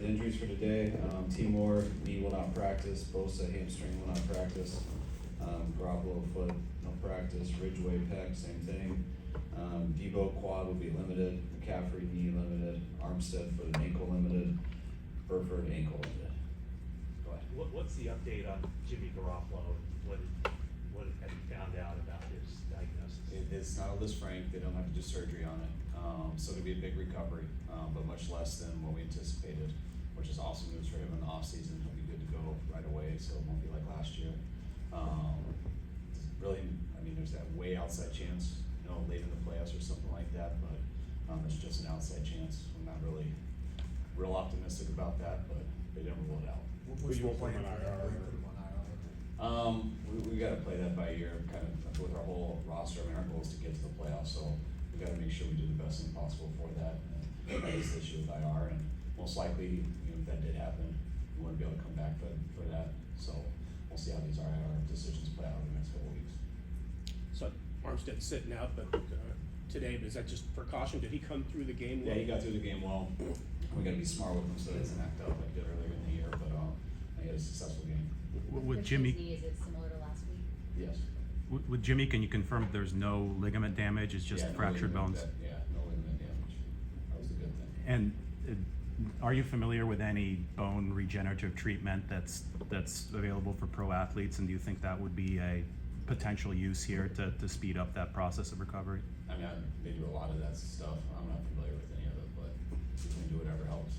the injuries for today. T. Moore, knee will not practice. Bosa, hamstring will not practice. Garoppolo, foot, no practice. Ridgeway, pec, same thing. Debo, quad will be limited. McCaffrey, knee limited. Armstead, foot and ankle limited. Burford, ankle limited. Go ahead. What's the update on Jimmy Garoppolo? What have you found out about his diagnosis? It's not a Lisfranc. They don't have to do surgery on it. So it'll be a big recovery, but much less than what we anticipated, which is awesome news for him in the offseason. He'll be good to go right away, so it won't be like last year. Really, I mean, there's that way outside chance, late in the playoffs or something like that, but it's just an outside chance. I'm not really real optimistic about that, but they didn't rule it out. What's your plan for him? Put him on IR? We got to play that by ear, kind of with our whole roster. I mean, our goal is to get to the playoffs, so we got to make sure we do the best thing possible for that. And that is the issue with IR, and most likely, if that did happen, we wouldn't be able to come back for that. So we'll see how these IR decisions play out in the next couple of weeks. So Armstead's sitting out, but today, is that just precaution? Did he come through the game well? Yeah, he got through the game well. We got to be smart with him so he doesn't act out like he did earlier in the year, but he had a successful game. With Jimmy, is it similar to last week? Yes. with Jimmy, can you confirm there's no ligament damage? It's just Yeah, no fractured ligament bones. no ligament damage. That was a good thing. And are you familiar with any bone regenerative treatment that's available for pro athletes? And do you think that would be a potential use here to speed up that process of recovery? I mean, they do a lot of that stuff. I'm not familiar with any of it, but we can do whatever helps.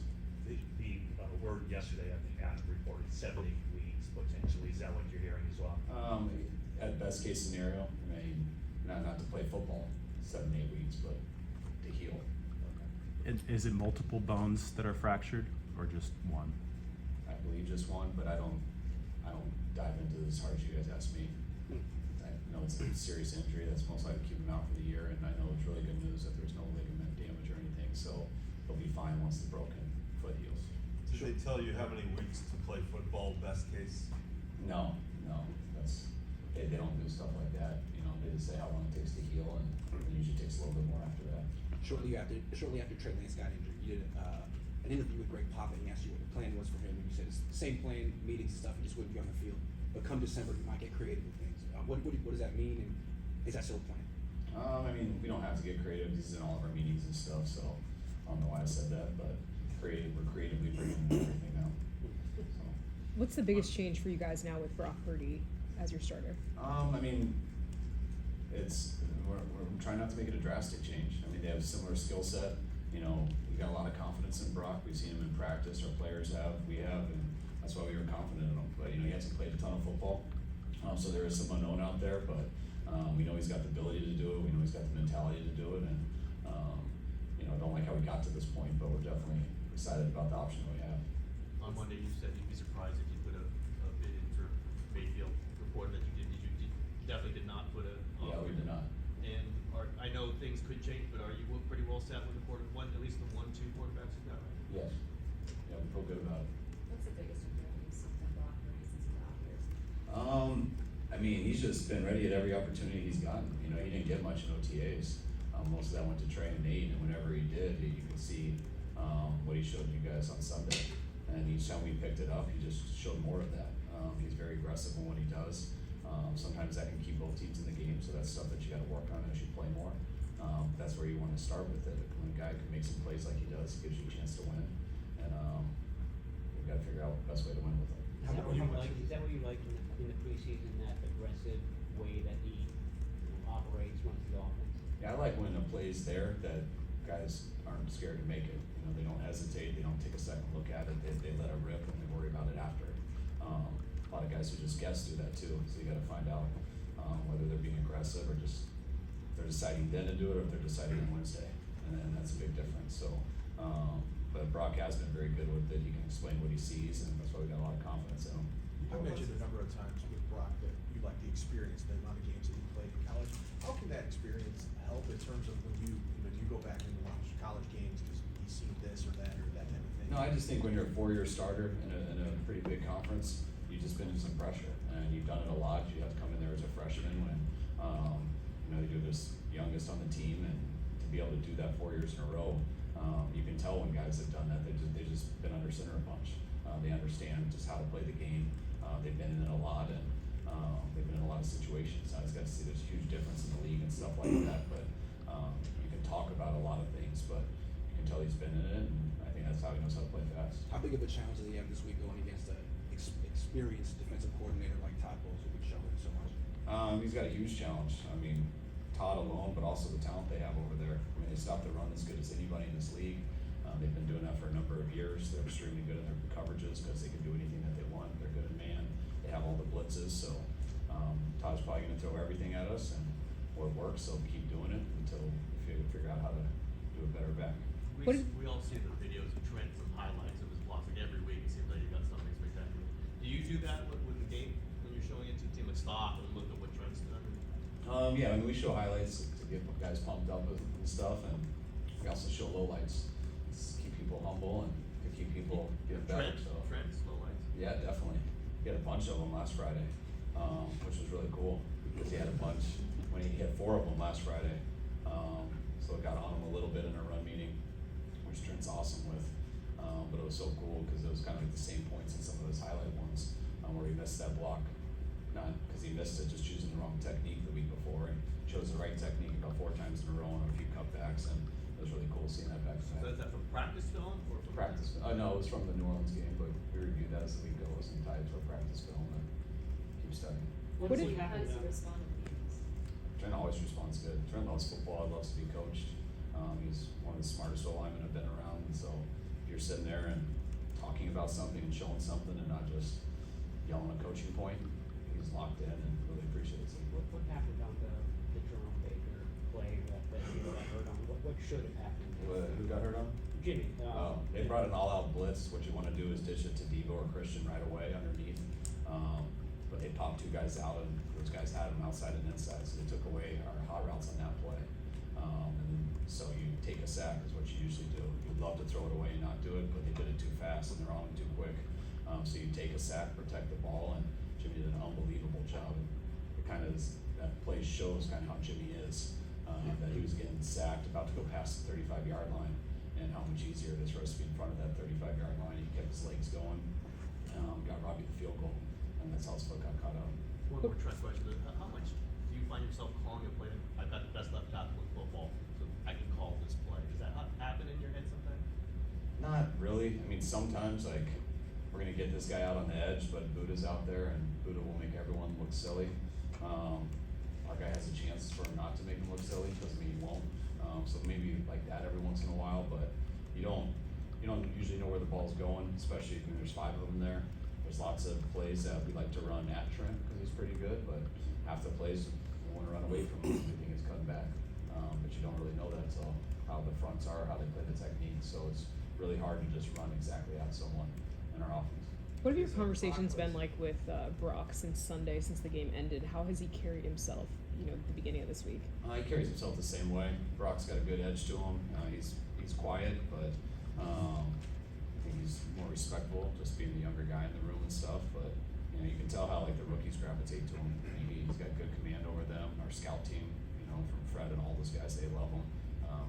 The word yesterday, I think, Adam reported 70 weeks potentially. Is that what you're hearing as well? At best case scenario, I mean, not to play football 7 to 8 weeks, but to heal. Is it multiple bones that are fractured or just one? I believe just one, but I don't dive into this as hard as you guys ask me. I know it's a serious injury that's most likely keep him out for the year, and I know it's really good news that there's no ligament damage or anything, so he'll be fine once the broken foot heals. Did they tell you how many weeks to play football, best case? No, that's they don't do stuff like that. They just say how long it takes to heal, and it usually takes a little bit more after that. Shortly after Trey Lance got injured, you did an interview with Greg Pop, and he asked you what the plan was for him, and you said it's the same plan, meetings and stuff, he just wouldn't be on the field. But come December, you might get creative with things. What does that mean, and is that still a plan? I mean, we don't have to get creative. This is in all of our meetings and stuff, so I don't know why I said that, but we're creatively bringing everything now. So. What's the biggest change for you guys now with Brock Purdy as your starter? I mean, we're trying not to make it a drastic change. I mean, they have a similar skill set. We got a lot of confidence in Brock. We've seen him in practice. Our players have, we have, and that's why we were confident in him. But he hasn't played a ton of football, so there is some unknown out there. But we know he's got the ability to do it. We know he's got the mentality to do it, and don't like how we got to this point, but we're definitely excited about the option that we have. On Monday, you said you'd be surprised if you put a bid in for Mayfield. Reported that you definitely did not put a. Yeah, we did not. And I know things could change, but are you pretty well set with at least the 1-2 quarterbacks you got right? Yes. Yeah, we feel good about it. What's the biggest improvement you've seen from Brock Purdy since he got here? I mean, he's just been ready at every opportunity he's gotten. He didn't get much in OTAs. Most of that went to Trey and Nate, and whenever he did, you could see what he showed you guys on Sunday. And each time we picked it up, he just showed more of that. He's very aggressive in what he does. Sometimes that can keep both teams in the game, so that's stuff that you got to work on as you play more. That's where you want to start with it. When a guy can make some plays like he does, it gives you a chance to win. And we've got to figure out the best way to win with him. Is that what you like in the preseason, that aggressive way that he operates, runs the offense? Yeah, I like when a play's there that guys aren't scared to make it. They don't hesitate. They don't take a second look at it. They let it rip and they worry about it after. A lot of guys who just guess do that too. So you got to find out whether they're being aggressive or just they're deciding then to do it, or if they're deciding on Wednesday, and then that's a big difference. So, but Brock has been very good with it. He can explain what he sees, and that's why we got a lot of confidence in him. You mentioned a number of times with Brock that you like the experience, the amount of games that he played in college. How can that experience help in terms of when you go back and watch college games because he's seen this or that type of thing? No, I just think when you're a 4-year starter in a pretty big conference, you've just been in some pressure, and you've done it a lot. You have to come in there as a freshman when you're the youngest on the team, and to be able to do that 4 years in a row, You can tell when guys have done that, they've just been under center a bunch. They understand just how to play the game. They've been in it a lot, and they've been in a lot of situations. I just got to see there's a huge difference in the league and stuff like that. But you can talk about a lot of things, but you can tell he's been in it, and I think that's how he knows how to play fast. How big of a challenge does he have this week going against an experienced defensive coordinator like Todd Bowles, who can show him so much? He's got a huge challenge. I mean, Todd alone, but also the talent they have over there. I mean, they stop the run as good as anybody in this league. They've been doing that for a number of years. They're extremely good in their coverages because they can do anything that they want. They're good in man. They have all the blitzes. So Todd's probably going to throw everything at us, and where it works, they'll keep doing it until we figure out how to do it better back. We all see the videos of Trent, some highlights of his blocks, like every week it seems like you got something spectacular. Do you do that with the game when you're showing it to a team, like stop and look at what Trent's done? Yeah, I mean, we show highlights to get guys pumped up and stuff, and we also show lowlights to keep people humble and to keep people getting better. Trent's low lights. Yeah, definitely. He had a bunch of them last Friday, which was really cool because he had a bunch when he had 4 of them last Friday. So it got on him a little bit in our run meeting, which Trent's awesome with. But it was so cool because it was kind of like the same points in some of those highlight ones where he missed that block. Not because he missed it, just choosing the wrong technique the week before, and chose the right technique about 4 times in a row and a few cutbacks, and it was really cool seeing that back to So is that from practice film or from practice. No, it was from the New Orleans game, but we reviewed that as the week goes and tied to a practice film and keep studying. What did- How does he respond to meetings? Trent always responds good. Trent loves football, loves to be coached. He's one of the smartest O-linemen I've been around, and so if you're sitting there and talking about something and showing something and not just yelling a coaching point, he's locked in and really appreciates it. What happened on the Jerome Baker play that you got hurt on? What should have happened? Who got hurt on? Jimmy. They brought an all-out blitz. What you want to do is dish it to Devo or Christian right away underneath. But they popped 2 guys out, and those guys had them outside and inside, so they took away our hot routes on that play. So you take a sack is what you usually do. You'd love to throw it away and not do it, but they did it too fast and they're on it too quick. So you take a sack, protect the ball, and Jimmy did an unbelievable job. It kind of is, that play shows kind of how Jimmy is. That he was getting sacked, about to go past the 35-yard line, and how much easier it is for us to be in front of that 35-yard line. He kept his legs going, got Robbie the field goal, and that's how his foot got caught out. One more Trent question. How much do you find yourself calling a play? I've got the best left tackle in football, so I can call this play. Does that happen in your head sometimes? Not really. I mean, sometimes like we're gonna get this guy out on the edge, but Buda's out there, and Buda will make everyone look silly. Our guy has a chance for him not to make him look silly. Doesn't mean he won't. So maybe like that every once in a while, but you don't usually know where the ball's going, especially when there's 5 of them there. There's lots of plays that we like to run at Trent because he's pretty good, but half the plays we want to run away from him. We think it's cutting back, but you don't really know that until how the fronts are, how they play the technique. So it's really hard to just run exactly at someone in our offense. What have your conversations been like with Brock since Sunday, since the game ended? How has he carried himself, at the beginning of this week? He carries himself the same way. Brock's got a good edge to him. He's quiet, but I think he's more respectful, just being the younger guy in the room and stuff. But you can tell how like the rookies gravitate to him. He's got good command over them. Our scout team, from Fred and all those guys, they love him.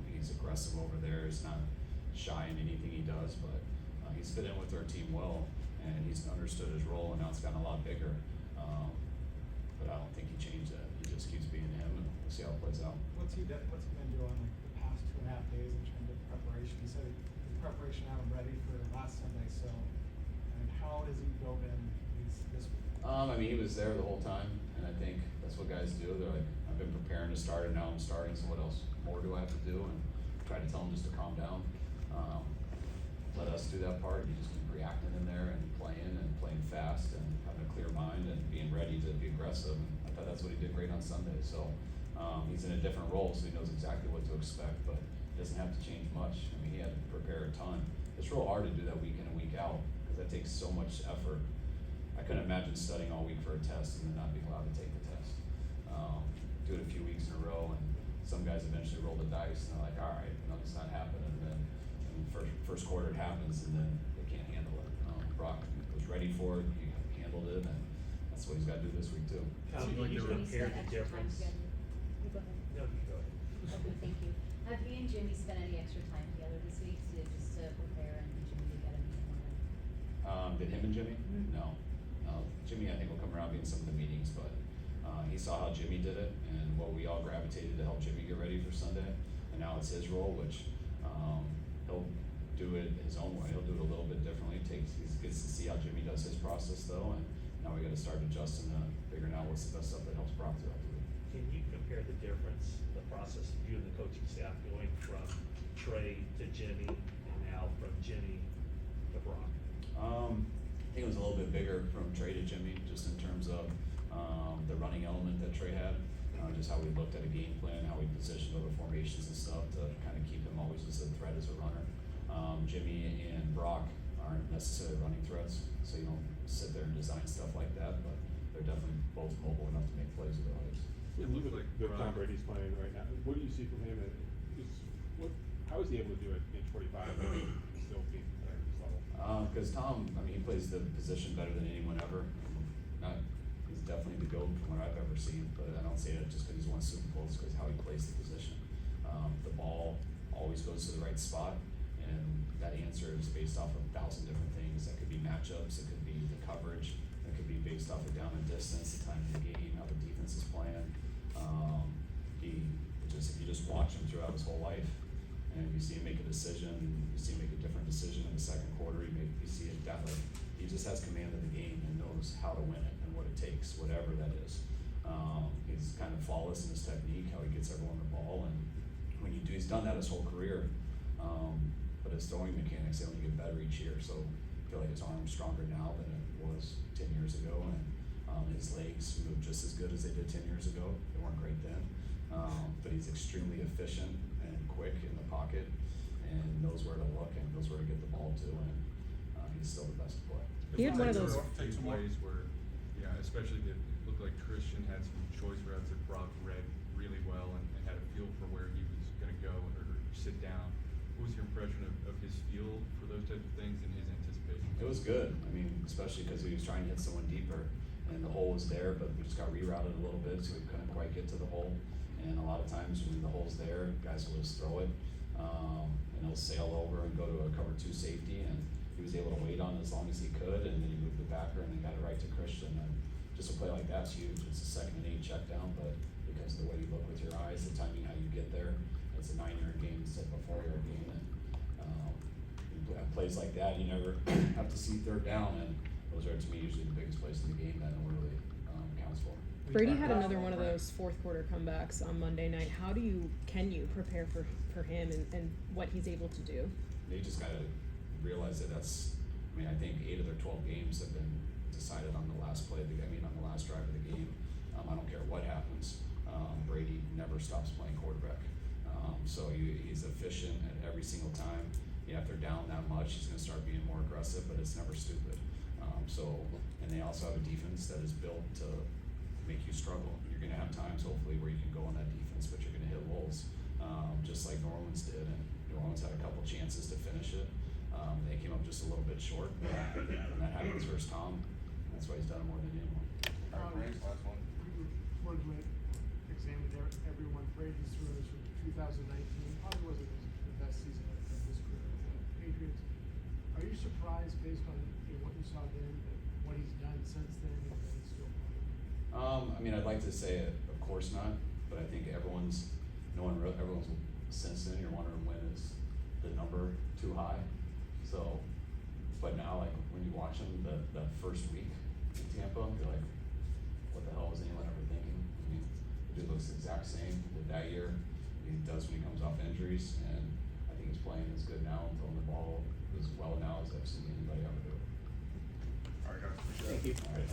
He's aggressive over there. He's not shy in anything he does, but he's fit in with our team well, and he's understood his role, and now it's gotten a lot bigger. But I don't think he changed that. He just keeps being him, and we'll see how it plays out. What's he been doing like the past 2.5 days in terms of preparation? He said his preparation had him ready for last Sunday, so how has he dove in this week? He was there the whole time, and I think that's what guys do. They're like, I've been preparing to start, and now I'm starting, so what else more do I have to do? And try to tell him just to calm down. Let us do that part. You just keep reacting in there and playing fast and having a clear mind and being ready to be aggressive. And I thought that's what he did great on Sunday. So he's in a different role, so he knows exactly what to expect, but he doesn't have to change much. He had to prepare a ton. It's real hard to do that week in and week out because that takes so much effort. I couldn't imagine studying all week for a test and then not being allowed to take the test. Do it a few weeks in a row, and some guys eventually roll the dice and they're like, all right, it's not happening. And then in the first quarter it happens, and then they can't handle it. Brock was ready for it, he handled it, and that's what he's got to do this week too. Sounds like Usually the you spend repair the extra time difference. together. You go ahead. No, you go ahead. Okay, thank you. Have he and Jimmy spent any extra time together this week just to prepare and Jimmy to get him in one? Did him and Jimmy? Mhm. No. Jimmy, I think, will come around being some of the meetings, but, he saw how Jimmy did it and what we all gravitated to help Jimmy get ready for Sunday. And now it's his role, which, he'll do it his own way. He'll do it a little bit differently. He gets to see how Jimmy does his process though, and now we gotta start adjusting to figuring out what's the best stuff that helps Brock throughout the week. Can you compare the difference, the process of you and the coaching staff going from Trey to Jimmy and now from Jimmy to Brock? I think it was a little bit bigger from Trey to Jimmy, just in terms of, the running element that Trey had. Just how we looked at a game plan, how we positioned other formations and stuff to kind of keep him always as a threat as a runner. Jimmy and Brock aren't necessarily running threats, so you don't sit there and design stuff like that, but they're definitely both mobile enough to make plays with their legs. It looks like the Tom Brady's playing right now. What do you see from him? And how is he able to do it in 45 and still be at this level? Cause Tom, I mean, he plays the position better than anyone ever. He's definitely the GOAT from what I've ever seen, but I don't say that just cause he's won Super Bowls, cause how he plays the position. The ball always goes to the right spot, and that answer is based off of 1,000 different things. That could be matchups, it could be the coverage, it could be based off of down and distance, the time of the game, how the defense is playing. If you just watch him throughout his whole life, and you see him make a decision, you see him make a different decision in the second quarter, you see it definitely, he just has command of the game and knows how to win it and what it takes, whatever that is. He's kind of flawless in his technique, how he gets everyone the ball, and he's done that his whole career. But his throwing mechanics, they only get better each year, so I feel like his arm's stronger now than it was 10 years ago, and his legs move just as good as they did 10 years ago. They weren't great then, but he's extremely efficient and quick in the pocket, and knows where to look and knows where to get the ball to, and he's still the best to play. He had one of those. Take some ways where, yeah, especially it looked like Christian had some choice routes that Brock read really well and had a feel for where he was gonna go or sit down. What was your impression of his feel for those types of things and his anticipation? It was good. I mean, especially because he was trying to hit someone deeper, and the hole was there, but we just got rerouted a little bit, so we couldn't quite get to the hole. And a lot of times when the hole's there, guys will just throw it, and he'll sail over and go to a cover 2 safety, and he was able to wait on it as long as he could, and then he moved the backer and then got it right to Christian. And just a play like that's huge. It's a 2nd and 8 check down, but because of the way you look with your eyes, the timing how you get there, it's a 9-yard game instead of a 4-yard game. And you have plays like that, you never have to see 3rd down, and those are to me usually the biggest plays in the game that no one really counts for. Brady had another one of those fourth quarter comebacks on Monday night. Can you prepare for him and what he's able to do? They just gotta realize that I think 8 of their 12 games have been decided on the last play, on the last drive of the game. I don't care what happens. Brady never stops playing quarterback. So he's efficient at every single time. Yeah, if they're down that much, he's gonna start being more aggressive, but it's never stupid. And they also have a defense that is built to make you struggle. You're gonna have times, hopefully, where you can go on that defense, but you're gonna hit holes, just like New Orleans did. And New Orleans had a couple chances to finish it. They came up just a little bit short, and that happens versus Tom. That's why he's done it more than anyone. Last one. One minute, examined everyone Brady's throws from 2019. Probably wasn't the best season of his career with the Patriots. Are you surprised based on what you saw then, what he's done since then, and that he's still playing? I'd like to say it, of course not, but I think everyone's since then, you're wondering when is the number too high. So, but now, like, when you watch him that first week in Tampa, you're like, what the hell was anyone ever thinking? The dude looks the exact same with that year. He does when he comes off injuries, and I think he's playing as good now and throwing the ball as well now as I've seen anybody ever do it. All right, guys. Thank you. All right.